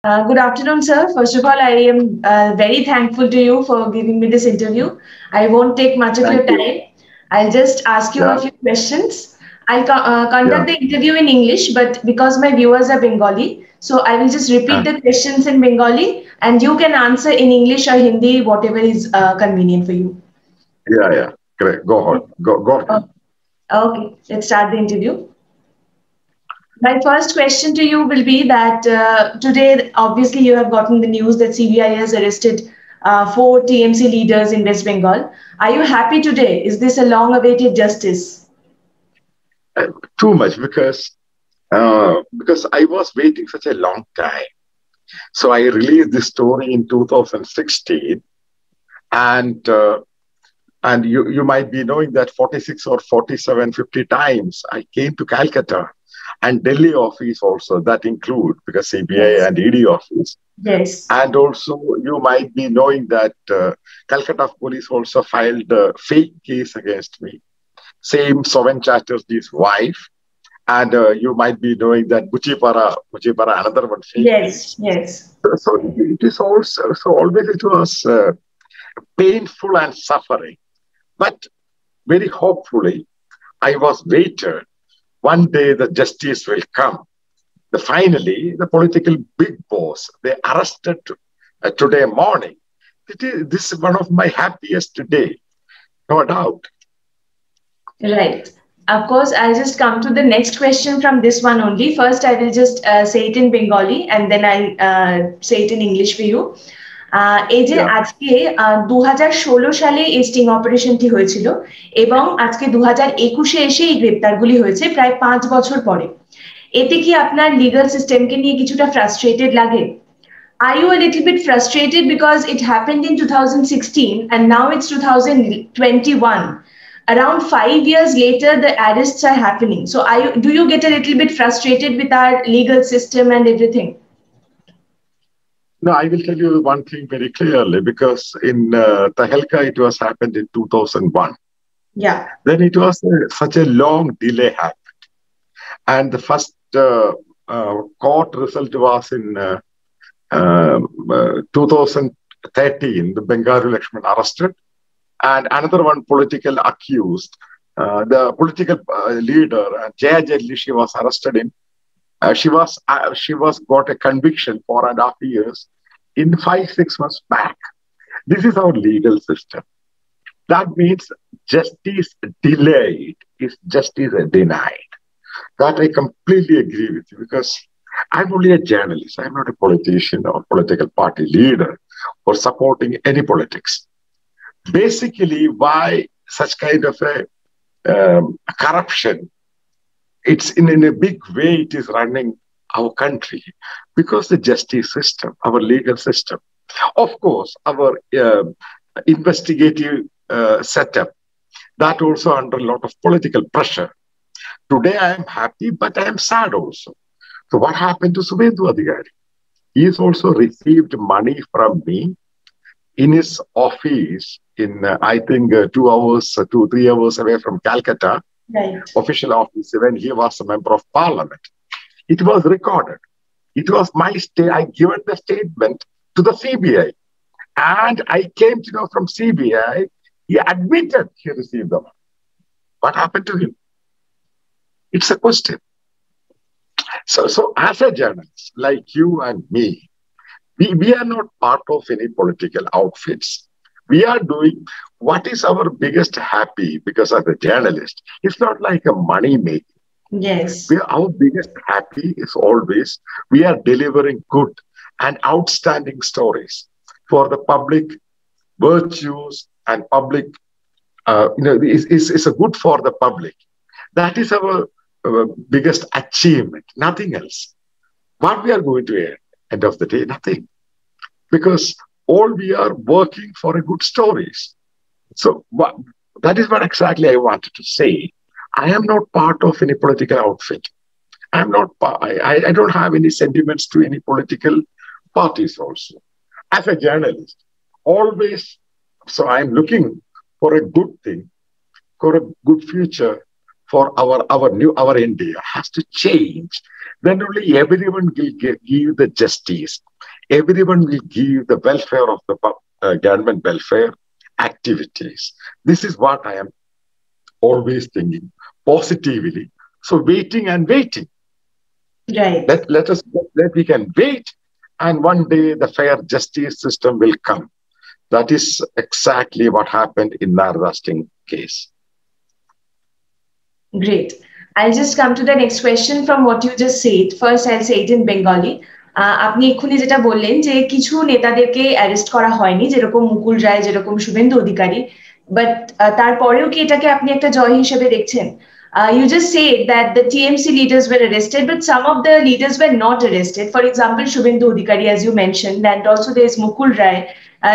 Good afternoon, sir. First of all, I am very thankful to you for giving me this interview. I won't take much of Thank your you. time. I'll just ask you a Yeah, few questions. I'll yeah. conduct the interview in English, but because my viewers are Bengali, so I will just repeat Uh, the questions in Bengali and you can answer in English or Hindi, whatever is convenient for you. yeah, yeah. Great. Go ahead. Go ahead. Oh, okay, let's start the interview. My first question to you will be that today, obviously, you have gotten the news that CBI has arrested four TMC leaders in West Bengal. Are you happy today? Is this a long awaited justice? Too much because I was waiting such a long time. So I released this story in 2016, and you might be knowing that 46 or 47, 50 times I came to Calcutta and Delhi office also that include because CBI Yes. and ED office. Yes. And also, you might be knowing that Calcutta police also filed a fake case against me. Same Soven Chatterjee's wife. And you might be knowing that Bujipara, another one fake Yes. case. Yes. So it is also, so always it was painful and suffering. But very hopefully, I was waited. One day the justice will come. Finally, the political big boss, they arrested today morning. This is one of my happiest day, no doubt. Right. Of course, I'll just come to the next question from this one only. First, I will just say it in Bengali and then I'll say it in English for you. এই যে Yeah. আজকে 2016 সালে এই sting অপারেশনটি হয়েছিল এবং আজকে 2021-এ এসে এই গ্রেপ্তারগুলি হয়েছে প্রায় 5 বছর পরে। এতে কি আপনার লিগ্যাল সিস্টেমকে নিয়ে কিছুটা ফ্রাস্ট্রেটেড লাগে? Are you a little bit frustrated because it happened in 2016 and now it's 2021? Around 5 years later, the arrests are happening. So, do you get a little bit frustrated with our legal system and everything? No, I will tell you one thing very clearly because in Tahelka it was happened in 2001. Yeah. Then it was such a long delay happened. And the first court result was in 2013, the Bengali Lakshman arrested, and another one political accused. The political leader, Jaya Jelly, she was arrested in. She was got a conviction 4.5 years in 5 6 months back. This is our legal system. That means justice delayed is justice denied. That I completely agree with you because I'm only a journalist. I'm not a politician or political party leader or supporting any politics. Basically, why such kind of a corruption? It's in a big way it is running our country because the justice system, our legal system, of course, our investigative setup, that also under a lot of political pressure. Today I am happy, but I am sad also. So what happened to Subendu Adhikari? He has also received money from me in his office in, I think, 2 hours, 3 hours away from Calcutta, Right. official office when he was a member of parliament. It was recorded. It was my state. I given the statement to the CBI. And I came to know from CBI, he admitted he received the money. What happened to him? It's a question. So as a journalist, like you and me, we are not part of any political outfits. We are doing what is our biggest happy because as a journalist, it's not like a money making. Yes. Our biggest happy is always we are delivering good and outstanding stories for the public virtues and public, is a good for the public. That is our biggest achievement, nothing else. What we are going to end of the day, nothing. Because all we are working for a good stories. So that is what exactly I wanted to say. I am not part of any political outfit. I'm not. I don't have any sentiments to any political parties. Also, as a journalist, always. So I'm looking for a good thing, for a good future for our India has to change. Then only everyone will give the justice. Everyone will give the welfare of the government welfare activities. This is what I am always thinking positively. So waiting and waiting. Right. Let we can wait, and one day the fair justice system will come. That is exactly what happened in Narada Singh case. Great. I'll just come to the next question from what you just said. First, I'll say it in Bengali. আপনি এক্ষুনি যেটা বললেন যে কিছু নেতাদেরকে arrest করা হয়নি, যেরকম মুকুল রায়, যেরকম শুভেন্দু অধিকারী, বাট তারপরেও কি এটাকে আপনি একটা জয় হিসেবে দেখছেন? You just said that the TMC leaders were arrested, but some of the leaders were not arrested. For example, Shubhendu Adhikari, as you mentioned, and also there's Mukul Rai.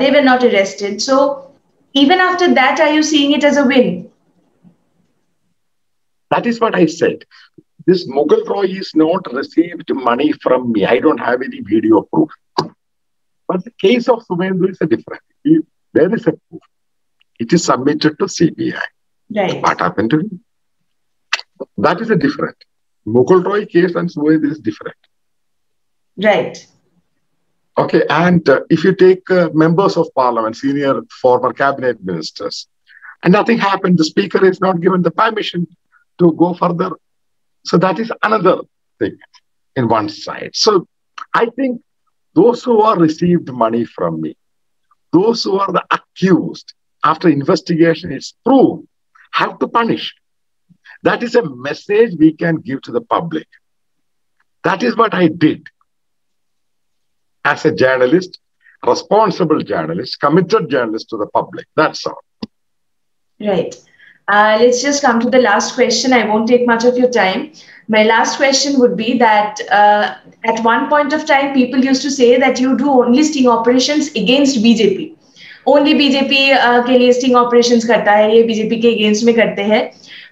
They were not arrested. So even after that, are you seeing it as a win? That is what I said. This Mughal Roy is not received money from me. I don't have any video proof. But the case of Subhendu is a different. There is a proof. It is submitted to CBI. Right. What happened to him? That is a different. Mughal Roy case and Subhendu is different. Right. Okay, and if you take members of parliament, senior former cabinet ministers, and nothing happened, the speaker is not given the permission to go further. So that is another thing in one side. So I think those who are received money from me, those who are the accused, after investigation is proved, have to punish. That is a message we can give to the public. That is what I did. As a journalist, responsible journalist, committed journalist to the public. That's all. Right. Let's just come to the last question. I won't take much of your time. My last question would be that at one point of time, people used to say that you do only sting operations against BJP. Only BJP के लिए sting operations करता है, ये BJP के against में करते हैं.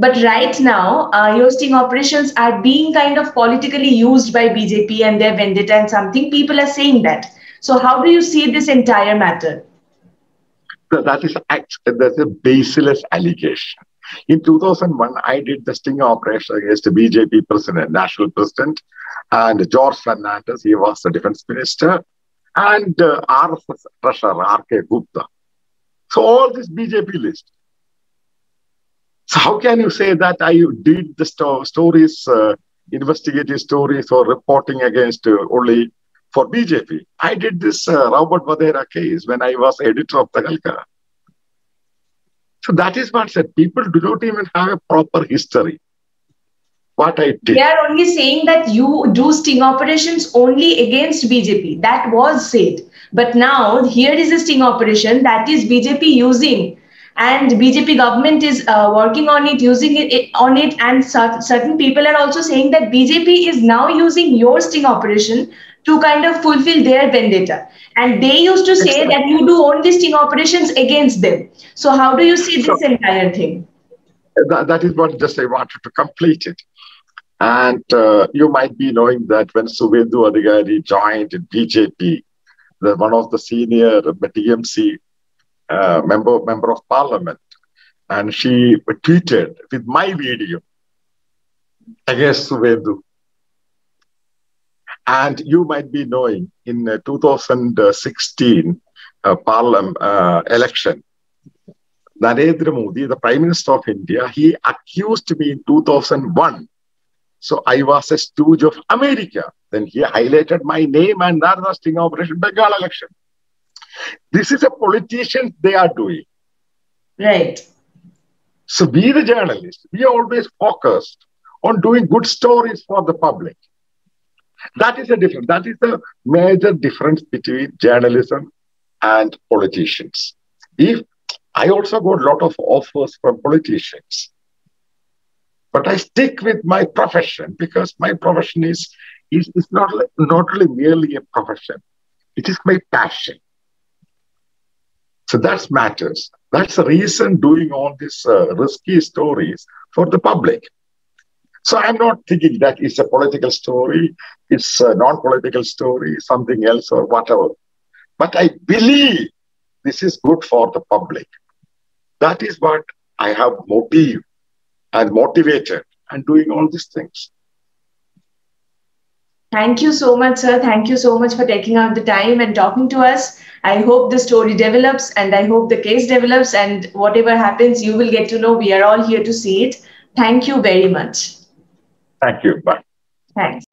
But right now, your sting operations are being kind of politically used by BJP and their vendetta and something. People are saying that. So how do you see this entire matter? That's a baseless allegation. In 2001, I did the sting operation against the BJP president, national president, and George Fernandez. He was the defense minister, and RSS treasurer R.K. Gupta. So all this BJP list. So how can you say that I did the stories, investigative stories, or reporting against only for BJP? I did this Robert Vadera case when I was editor of Tagalka. So that is what said. People do not even have a proper history. What I did. They are only saying that you do sting operations only against BJP. That was said. But now here is a sting operation that is BJP using, and BJP government is working on it, using it on it, and certain people are also saying that BJP is now using your sting operation to kind of fulfill their vendetta. And they used to say that you do only sting operations against them. So how do you see this entire thing? That is what just I wanted to complete it. And you might be knowing that when Subhendu Adhikari joined BJP, one of the senior TMC member of parliament, and she tweeted with my video against Subhendu. And you might be knowing in 2016 election, Narendra Modi, the Prime Minister of India, he accused me in 2001. So I was a stooge of America. Then he highlighted my name and Narada sting operation Bengal election. This is a politician they are doing. Right. So we the journalists, we are always focused on doing good stories for the public. That is a difference. That is the major difference between journalism and politicians. If I also got a lot of offers from politicians, but I stick with my profession because my profession is not really merely a profession. It is my passion. So that matters. That's the reason doing all these risky stories for the public. So I'm not thinking that it's a political story, it's a non-political story, something else or whatever. But I believe this is good for the public. That is what I have motive and motivated and doing all these things. Thank you so much, sir. Thank you so much for taking out the time and talking to us. I hope the story develops and I hope the case develops, and whatever happens, you will get to know. We are all here to see it. Thank you very much. Thank you. Bye. Thanks.